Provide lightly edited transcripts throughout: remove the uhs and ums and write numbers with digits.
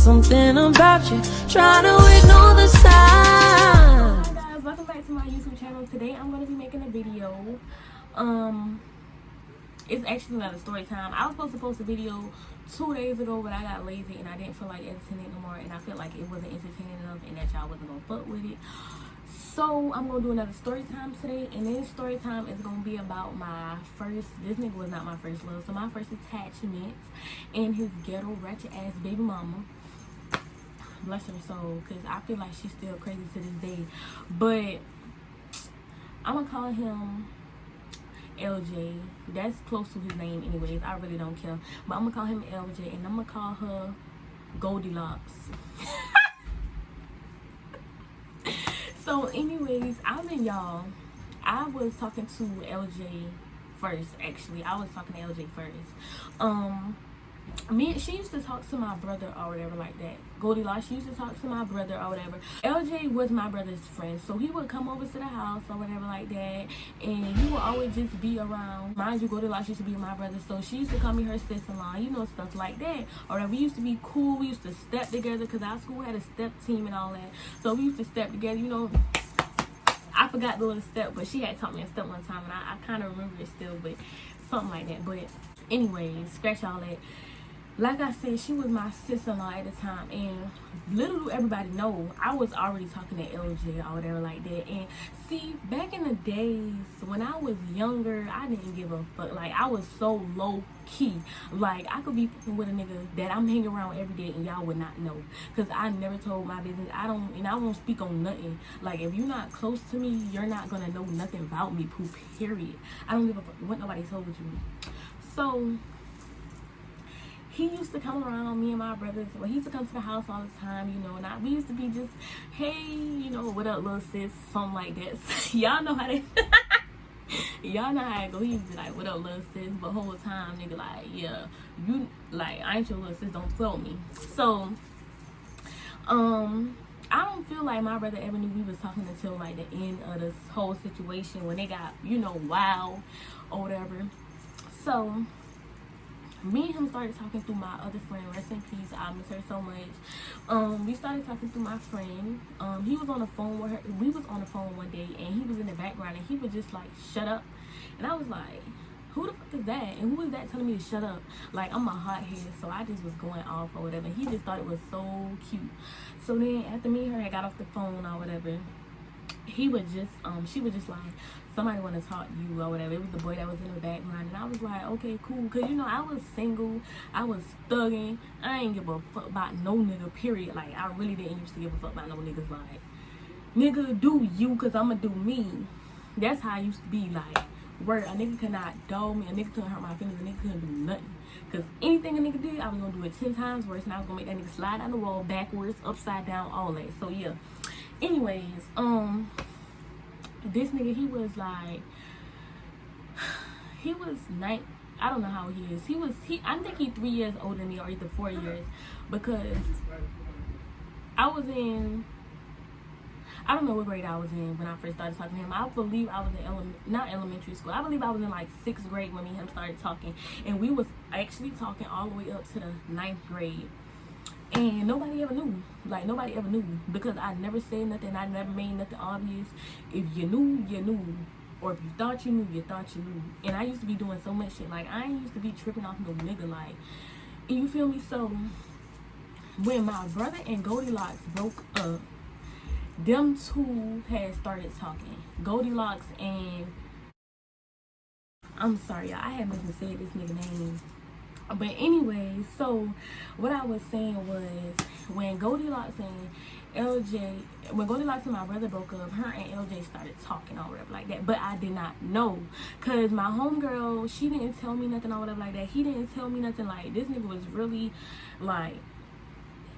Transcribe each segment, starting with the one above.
something about you, trying to ignore the signs. Hi guys, welcome back to my YouTube channel. Today I'm going to be making a video. It's actually not a story time. I was supposed to post a video 2 days ago, but I got lazy and I didn't feel like editing it no more, and I felt like it wasn't entertaining enough and that y'all wasn't gonna fuck with it. So I'm gonna do another story time today, and this story time is gonna be about this nigga was not my first love, so my first attachment and his ghetto ratchet ass baby mama. Bless her soul, because I feel like she's still crazy to this day. But I'm gonna call him LJ. That's close to his name anyways. I really don't care. But I'm gonna call him LJ, and I'm gonna call her Goldilocks. So anyways, y'all, I was talking to LJ first. Actually, I was talking to LJ first. She used to talk to my brother or whatever like that. Goldilocks, she used to talk to my brother or whatever. LJ was my brother's friend, so he would come over to the house or whatever like that, and he would always just be around. Mind you, Goldilocks used to be my brother, so she used to call me her sister-in-law, you know, stuff like that. Or whatever. We used to be cool. We used to step together because our school had a step team and all that, so we used to step together, you know. I forgot the little step, but she had taught me a step one time, and I kind of remember it still, but something like that. But anyways, scratch all that. Like I said, she was my sister-in-law at the time, and little do everybody know, I was already talking to LJ or whatever like that. And see, back in the days when I was younger, I didn't give a fuck. Like, I was so low-key. Like, I could be with a nigga that I'm hanging around every day and y'all would not know, because I never told my business. I won't speak on nothing. Like, if you're not close to me, you're not gonna know nothing about me, period. I don't give a fuck what nobody told you. So he used to come around, me and my brothers. Well, he used to come to the house all the time, you know, and we used to be just, hey, you know, what up, little sis, something like that. Y'all know how they, y'all know how it go. He used to be like, what up, little sis, but whole time, nigga, like, yeah, you, like, I ain't your little sis, don't fail me. So, I don't feel like my brother ever knew we was talking until, like, the end of this whole situation when they got, you know, wild or whatever. So me and him started talking through my other friend, rest in peace, I miss her so much. We started talking through my friend. He was on the phone with her. We was on the phone one day, and he was in the background, and he was just like, shut up. And I was like, who the fuck is that? And who is that telling me to shut up? Like, I'm a hothead, so I just was going off or whatever. He just thought it was so cute. So then after me and her had got off the phone or whatever, he would just she was just like, somebody want to talk to you or whatever. It was the boy that was in the background, and I was like, okay, cool, because you know, I was single, I was thugging, I ain't give a fuck about no nigga, period. Like, I really didn't used to give a fuck about no niggas. Like, nigga, do you, because I'ma do me. That's how I used to be. Like, word, a nigga could not dog me, a nigga couldn't hurt my feelings, a nigga couldn't do nothing, because anything a nigga did, I was gonna do it 10 times worse, and I was gonna make that nigga slide down the wall backwards, upside down, all that. So yeah, anyways, this nigga, he was like, he was I don't know how he is. I think he's 3 years older than me, or either 4 years, because I was in, I don't know what grade I was in when I first started talking to him. I believe I was in not elementary school. I believe I was in like 6th grade when me and him started talking, and we was actually talking all the way up to the 9th grade. And nobody ever knew. Like, nobody ever knew, because I never said nothing. I never made nothing obvious. If you knew, you knew. Or if you thought you knew, you thought you knew. And I used to be doing so much shit. Like, I ain't used to be tripping off no nigga. Like, and you feel me? So when my brother and Goldilocks broke up, them two had started talking. Goldilocks and, I'm sorry, y'all, I haven't even said this nigga name. But anyway, so what I was saying was, when Goldilocks and my brother broke up, her and LJ started talking or whatever like that. But I did not know, because my homegirl, she didn't tell me nothing or whatever like that. He didn't tell me nothing. Like, this nigga was really, like,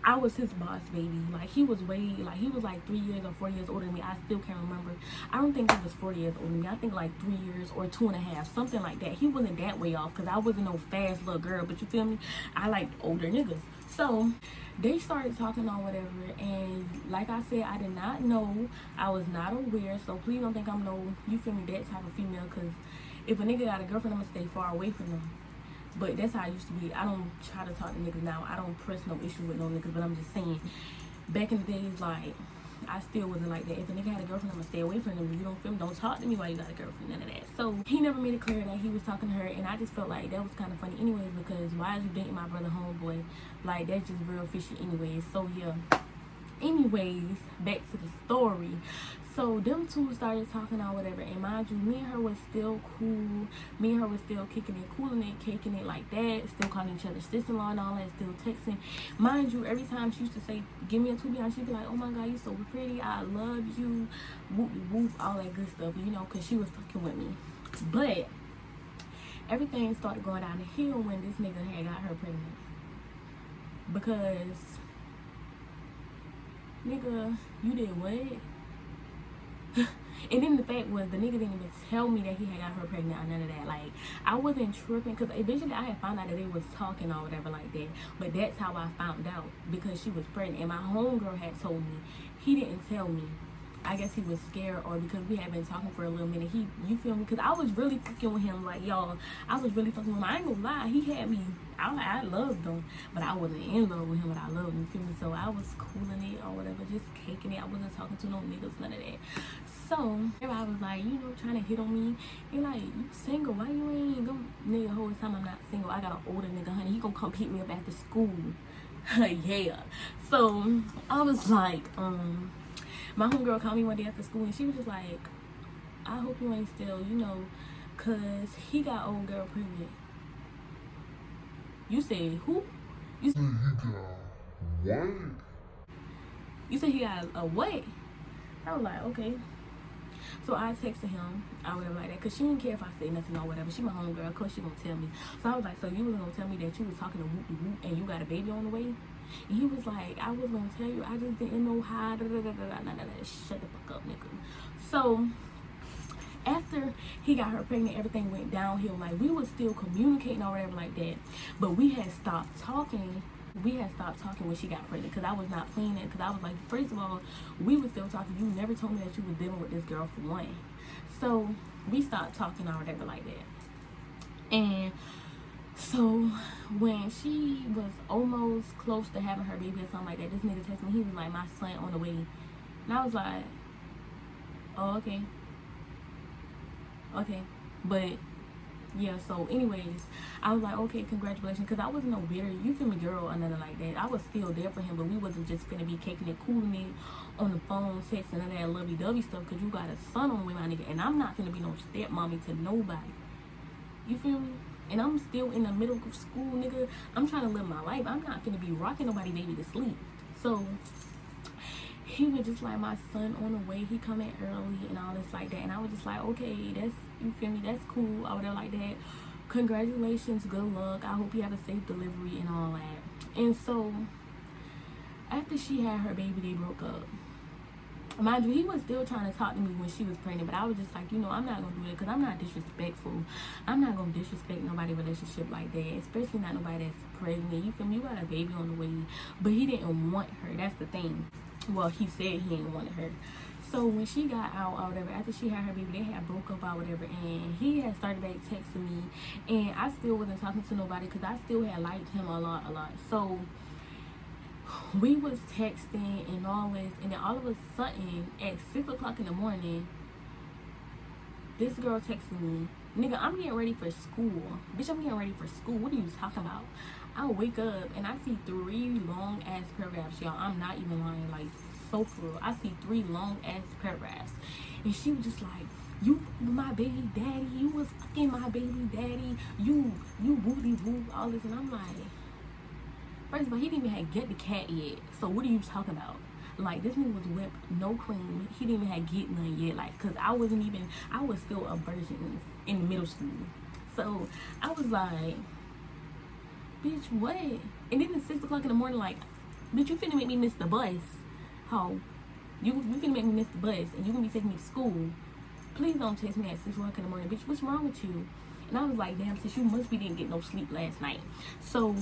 I was his boss, baby. Like, he was he was like 3 years or 4 years older than me. I still can't remember. I don't think he was 4 years older than me. I think like 3 years or 2.5, something like that. He wasn't that way off, because I wasn't no fast little girl, but you feel me? I liked older niggas. So they started talking on whatever, and like I said, I did not know. I was not aware, so please don't think I'm no, you feel me, that type of female, because if a nigga got a girlfriend, I'm gonna stay far away from them. But that's how I used to be. I don't try to talk to niggas now. I don't press no issue with no niggas, but I'm just saying, back in the days, like, I still wasn't like that. If a nigga had a girlfriend, I'm gonna stay away from them. You don't feel me? Don't talk to me while you got a girlfriend, none of that. So he never made it clear that he was talking to her, and I just felt like that was kind of funny anyways, because why is you dating my brother homeboy? Like, that's just real fishy anyways. So yeah. Anyways, back to the story. So them two started talking or whatever, and mind you, me and her was still cool. Me and her was still kicking it, cooling it, caking it like that, still calling each other sister-in-law and all that, still texting. Mind you, every time she used to say, give me a 2B, she'd be like, oh my god, you so pretty, I love you, whoop whoop, all that good stuff, you know, because she was fucking with me. But everything started going down the hill when this nigga had got her pregnant. Because, nigga, you did what? And then the fact was, the nigga didn't even tell me that he had got her pregnant or none of that. Like, I wasn't tripping, because eventually I had found out that they was talking or whatever like that. But that's how I found out, because she was pregnant. And my homegirl had told me. He didn't tell me. I guess he was scared, or because we had been talking for a little minute. You feel me? Because I was really fucking with him. Like, y'all, I was really fucking with him. I ain't gonna lie. He had me. I loved him. But I wasn't in love with him, but I loved him. You feel me? So I was cooling it or whatever. Just caking it. I wasn't talking to no niggas, none of that. So, everybody was like, you know, trying to hit on me. You're like, you single? Why you ain't go? Nigga, the whole time I'm not single. I got an older nigga, honey. He gonna come pick me up after school. Yeah. So, I was like, my homegirl called me one day after school, and she was just like, I hope you ain't still, you know, because he got old girl pregnant. You said, who? You said, he got what? You said he got a what? I was like, okay. So I texted him or whatever like that, because she didn't care if I said nothing or whatever. She my homegirl, of course she gonna tell me. So I was like, so you was gonna tell me that you was talking to whoop and you got a baby on the way? And he was like, I was gonna tell you, I just didn't know how. Shut the fuck up, nigga. So after he got her pregnant, everything went downhill. Like, we was still communicating or whatever like that, but we had stopped talking. We had stopped talking when she got pregnant, because I was not playing it. Because I was like, first of all, we were still talking. You never told me that you was dealing with this girl for one. So we stopped talking or whatever like that. And so when she was almost close to having her baby or something like that, this nigga texted me. He was like, my son on the way. And I was like, oh, okay. Okay. But yeah, so anyways, I was like, okay, congratulations, because I wasn't no bitter, you feel me, girl, or nothing like that. I was still there for him, but we wasn't just gonna be caking it, cooling it on the phone, texting, and that lovey-dovey stuff, because you got a son on with my nigga, and I'm not gonna be no stepmommy to nobody. You feel me? And I'm still in the middle of school, nigga. I'm trying to live my life. I'm not gonna be rocking nobody baby to sleep. So he was just like, my son on the way, he coming early and all this like that. And I was just like, okay, that's, you feel me, that's cool, or whatever like that. Congratulations, good luck, I hope you have a safe delivery and all that. And so after she had her baby, they broke up. Mind you, he was still trying to talk to me when she was pregnant, but I was just like, you know, I'm not gonna do that, because I'm not disrespectful. I'm not gonna disrespect nobody's relationship like that, especially not nobody that's pregnant. You feel me? You got a baby on the way. But he didn't want her, that's the thing. Well, he said he didn't want her. So when she got out or whatever, after she had her baby, they had broke up or whatever, and he had started back texting me, and I still wasn't talking to nobody, because I still had liked him a lot. So we was texting and all this, and then all of a sudden at 6 o'clock in the morning, this girl texted me, nigga, I'm getting ready for school. Bitch, I'm getting ready for school. What are you talking about? I wake up and I see 3 long ass paragraphs, y'all. I'm not even lying, like, so for real. I see 3 long ass paragraphs, and she was just like, you my baby daddy, you was fucking my baby daddy, you wooty woo, all this. And I'm like, first of all, he didn't even have get the cat yet, so what are you talking about? Like, this nigga was whipped, no cream. He didn't even have get none yet, like, because I was still a virgin in middle school. So I was like, bitch, what? And then at 6 o'clock in the morning, like, bitch, you finna make me miss the bus. How? You finna make me miss the bus, and you gonna be taking me to school. Please don't text me at 6 o'clock in the morning, bitch. What's wrong with you? And I was like, damn, sis, you must be didn't get no sleep last night. So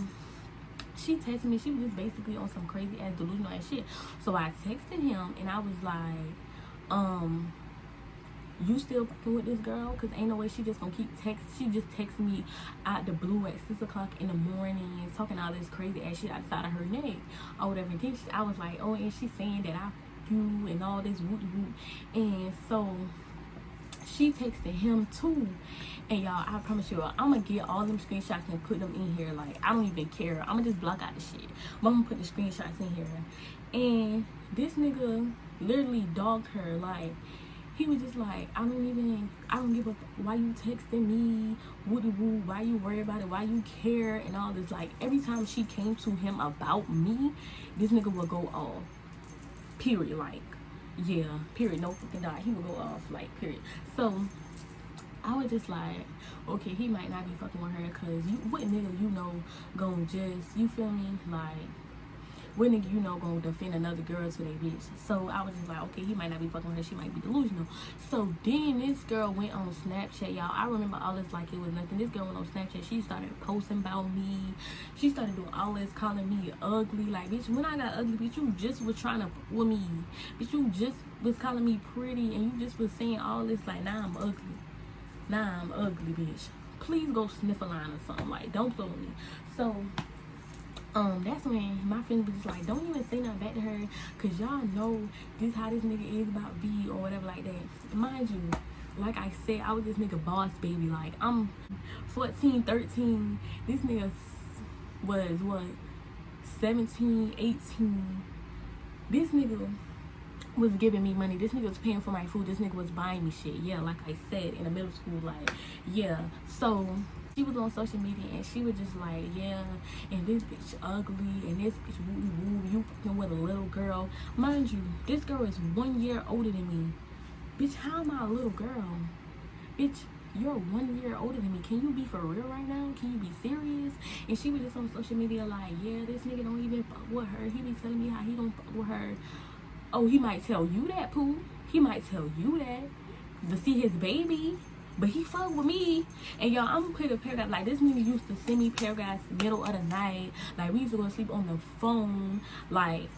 she texted me. She was just basically on some crazy ass delusional ass shit. So I texted him, and I was like, you still fucking with this girl? Because ain't no way she just gonna keep she just texted me out the blue at 6 o'clock in the morning, talking all this crazy ass shit outside of her neck or whatever. And then I was like, oh, and she's saying that I you and all this whoop whoop. And so she texted him too. And y'all, I promise you, I'm gonna get all them screenshots and put them in here. Like, I don't even care. I'm gonna just block out the shit, but I'm gonna put the screenshots in here. And this nigga literally dogged her. Like, he was just like, I don't give a why you texting me, woody woo, why you worry about it, why you care, and all this. Like, every time she came to him about me, this nigga would go off. Period. Like, yeah, period. No fucking dot. He would go off, like, period. So I was just like, okay, he might not be fucking with her, because what nigga you know gonna just, you feel me, like, what nigga you know gonna defend another girl to their bitch? So I was just like, okay, he might not be fucking with her, she might be delusional. So then this girl went on Snapchat, y'all. I remember all this like it was nothing. This girl went on Snapchat, she started posting about me, she started doing all this, calling me ugly. Like, bitch, when I got ugly, bitch, you just was trying to fuck with me, bitch. You just was calling me pretty, and you just was saying all this, like, nah, I'm ugly. Nah, I'm ugly, bitch. Please go sniff a line or something. Like, don't play with me. So that's when my friend was just like, don't even say nothing back to her, because y'all know this how this nigga is about V or whatever like that. Mind you, like I said, I was this nigga boss baby. Like, I'm 14, 13. This nigga was what, 17, 18. This nigga was giving me money. This nigga was paying for my food. This nigga was buying me shit. Yeah, like I said, in the middle school, like, yeah. So she was on social media and she was just like, yeah, and this bitch ugly, and this bitch woo woo, you fucking with a little girl. Mind you, this girl is 1 year older than me. Bitch, how am I a little girl? Bitch, you're 1 year older than me. Can you be for real right now? Can you be serious? And she was just on social media like, yeah, this nigga don't even fuck with her. He be telling me how he don't fuck with her. Oh, he might tell you that, Pooh. He might tell you that to see his baby, but he fuck with me. And y'all, I'm gonna put a paragraph. Like, this nigga used to send me paragraphs middle of the night. Like, we used to go to sleep on the phone. Like,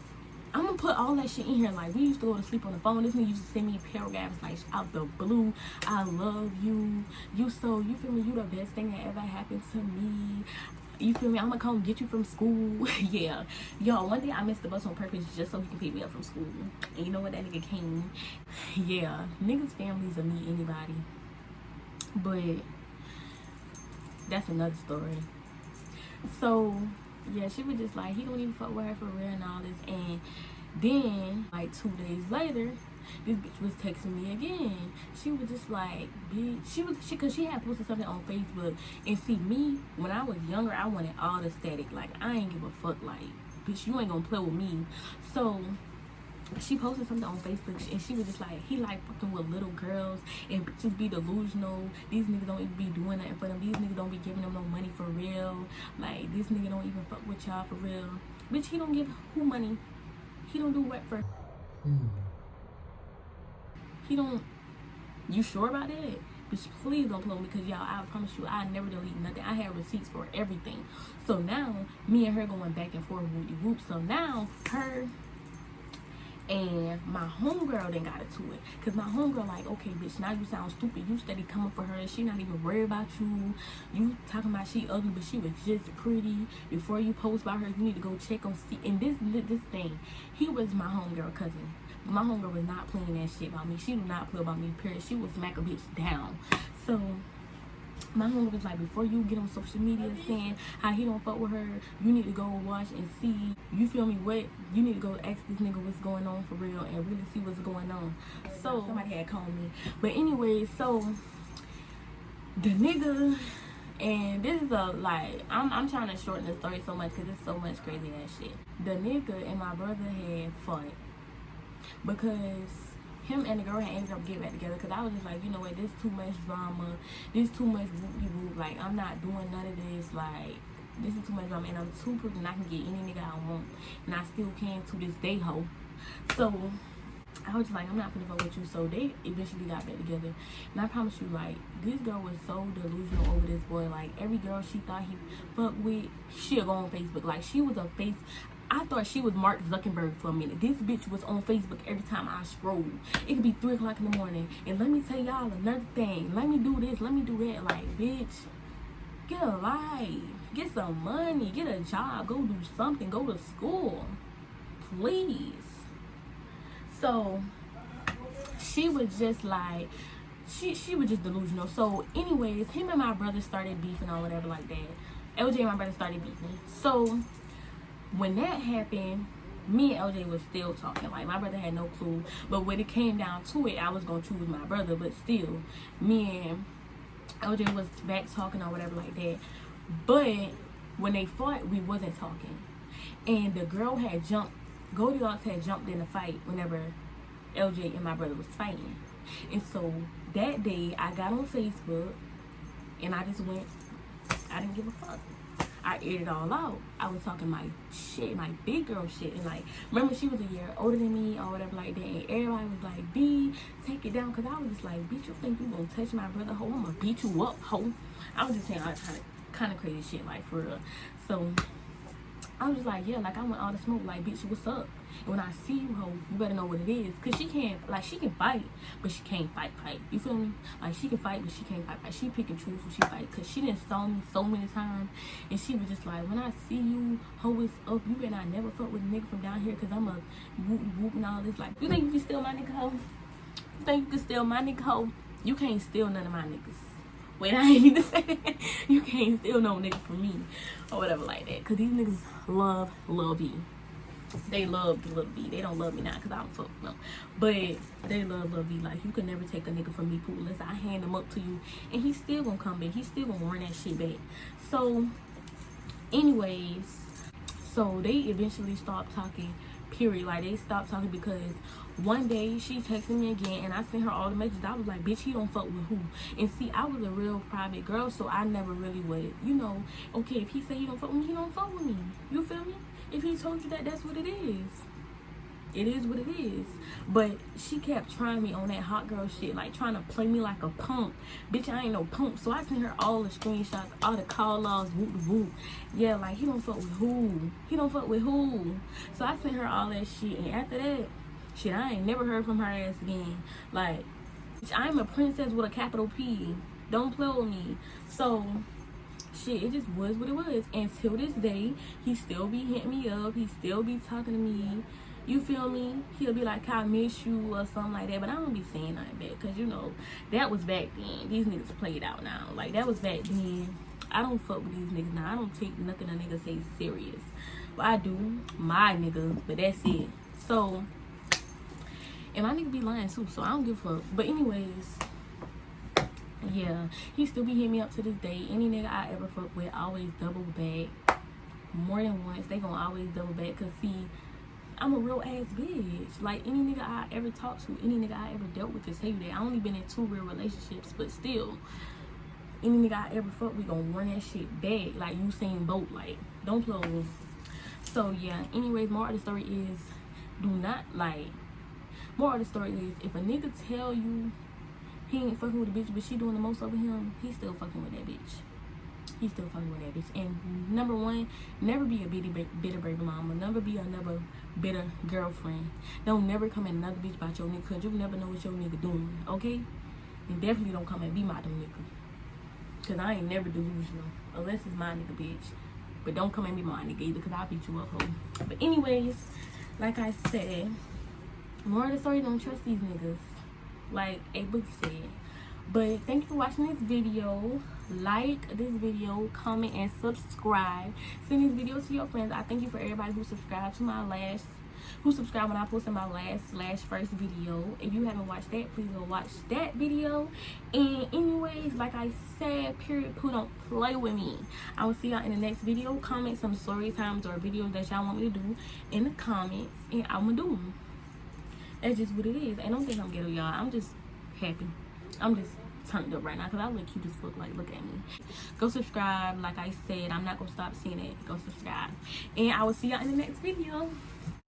I'm gonna put all that shit in here. Like, we used to go to sleep on the phone. This nigga used to send me paragraphs like out the blue. I love you. You feel me? You the best thing that ever happened to me. You feel me? I'm gonna come get you from school. Yeah. Yo, one day I missed the bus on purpose just so he can pick me up from school. And you know what? That nigga came. Yeah. Niggas' families will meet anybody. But that's another story. So, yeah, she was just like, he don't even fuck with her for real and all this. And then, like, 2 days later, this bitch was texting me again. She was just like, bitch, cause she had posted something on Facebook. And see, me, when I was younger, I wanted all the static. Like, I ain't give a fuck. Like, bitch, you ain't gonna play with me. So she posted something on Facebook, and she was just like, he like fucking with little girls, and bitches be delusional. These niggas don't even be doing nothing for them. These niggas don't be giving them no money for real. Like, this nigga don't even fuck with y'all for real. Bitch, he don't give who money. He don't do what for. He don't. You sure about that? Bitch, please don't play with me, because y'all, I promise you, I never delete nothing. I have receipts for everything. So now, me and her going back and forth, whoopty whoop. So now, her and my homegirl then got into it, because my homegirl like, okay, bitch, now you sound stupid. You steady coming for her. She not even worried about you. You talking about she ugly, but she was just pretty. Before you post about her, you need to go check on see. And this thing, he was my homegirl cousin. My homegirl was not playing that shit about me. She do not play about me, period. She would smack a bitch down. So my homegirl was like, before you get on social media saying how he don't fuck with her, you need to go watch and see. You feel me? What? You need to go ask this nigga what's going on for real and really see what's going on. So somebody had called me. But anyway, so the nigga, and this is a, like, I'm trying to shorten the story so much because it's so much crazy ass shit. The nigga and my brother had fought because him and the girl had ended up getting back together, because I was just like, you know what, there's too much drama, there's too much whoop-de-whoop, like, I'm not doing none of this, like, this is too much drama, and I'm too pretty and I can get any nigga I want, and I still can to this day, ho. So I was just like, I'm not gonna fuck with you. So they eventually got back together, and I promise you, like, this girl was so delusional over this boy. Like, every girl she thought he fucked with, she'll go on Facebook. Like, she was a face, I thought she was Mark Zuckerberg for a minute. This bitch was on Facebook every time I scroll. It could be 3 o'clock in the morning. And let me tell y'all another thing. Let me do this. Let me do that. Like, bitch, get a life. Get some money. Get a job. Go do something. Go to school. Please. So, she was just like, she was just delusional. So, anyways, him and my brother started beefing or whatever like that. LJ and my brother started beefing. So, when that happened, me and LJ was still talking. Like, my brother had no clue. But when it came down to it, I was going to choose my brother. But still, me and LJ was back talking or whatever like that. But when they fought, we wasn't talking. And the girl had jumped, Goldilocks had jumped in the fight whenever LJ and my brother was fighting. And so, that day, I got on Facebook, and I just went, I didn't give a fuck. I aired it all out. I was talking my shit, my big girl shit. And like, remember she was a year older than me or whatever like that. And everybody was like, B, take it down. Cause I was just like, bitch, you think you gonna touch my brother, ho? I'm gonna beat you up, ho. I was just saying all kind of crazy shit, like, for real. So, I was just like, yeah, like, I want all the smoke. Like, bitch, what's up? And when I see you, ho, you better know what it is. Cause she can't, like, she can fight, but she can't fight. You feel me? Like, she can fight, but she can't fight. She pick and choose when she fight. Cause she done saw me so many times. And she was just like, when I see you, ho, it's up. You better not never fuck with a nigga from down here. Cause I'm a whoop and all this. Like, you think you can steal my nigga, ho? You think you can steal my nigga, ho? You can't steal none of my niggas. Wait, I ain't even say that. You can't steal no nigga from me. Or whatever like that. Cause these niggas love me. They love the little B. They don't love me now because I don't fuck with them. But they love me. Like, you can never take a nigga from me, poo, unless I hand him up to you. And he's still gonna come back. He's still gonna run that shit back. So, anyways, so they eventually stopped talking, period. Like, they stopped talking because one day she texted me again and I sent her all the messages. I was like, bitch, he don't fuck with who? And see, I was a real private girl, so I never really would, you know, okay, if he say he don't fuck with me, he don't fuck with me. You feel me? If he told you that, that's what it is. It is what it is. But she kept trying me on that hot girl shit, like trying to play me like a punk. Bitch, I ain't no punk. So I sent her all the screenshots, all the call logs, whoop. Yeah, like, he don't fuck with who? He don't fuck with who? So I sent her all that shit. And after that, shit, I ain't never heard from her ass again. Like, bitch, I'm a princess with a capital P. Don't play with me. So, shit, it just was what it was. And till this day, he still be hitting me up. He still be talking to me. You feel me? He'll be like, I miss you or something like that. But I don't be saying nothing back. Because, you know, that was back then. These niggas played out now. Like, that was back then. I don't fuck with these niggas now. I don't take nothing a nigga say serious. Well, I do. My nigga. But that's it. So, and my nigga be lying too. So, I don't give a fuck. But anyways, yeah, he still be hitting me up to this day. Any nigga I ever fuck with always double back. More than once. They gonna always double back. Cause see, I'm a real ass bitch. Like, any nigga I ever talked to, any nigga I ever dealt with, just tell you that. I only been in 2 real relationships, but still, any nigga I ever fuck, we gonna run that shit back. Like, Usain Bolt. Like, don't play with me. So yeah, anyways, more of the story is, do not, like, more of the story is, if a nigga tell you he ain't fucking with a bitch, but she doing the most over him, he's still fucking with that bitch. He's still fucking with that bitch. And number one, never be a bitter baby mama. Never be another bitter girlfriend. Don't never come at another bitch about your nigga, because you never know what your nigga doing, okay? And definitely don't come and be my nigga. Because I ain't never delusional, unless it's my nigga, bitch. But don't come and be my nigga either, because I'll beat you up, ho. But anyways, like I said, more of the story, don't trust these niggas. Like A Boogie said. But thank you for watching this video. Like this video, comment, and subscribe. Send this video to your friends. I thank you for everybody who subscribed to my last, who subscribed when I posted my last/first video. If you haven't watched that, please go watch that video. And anyways, like I said, period, poo, don't play with me. I will see y'all in the next video. Comment some story times or videos that y'all want me to do in the comments, and I'm gonna do them. That's just what it is. And don't think I'm ghetto, y'all. I'm just happy. I'm just turned up right now because I look cute as fuck. Like, look at me. Go subscribe. Like I said, I'm not gonna stop saying it. Go subscribe. And I will see y'all in the next video.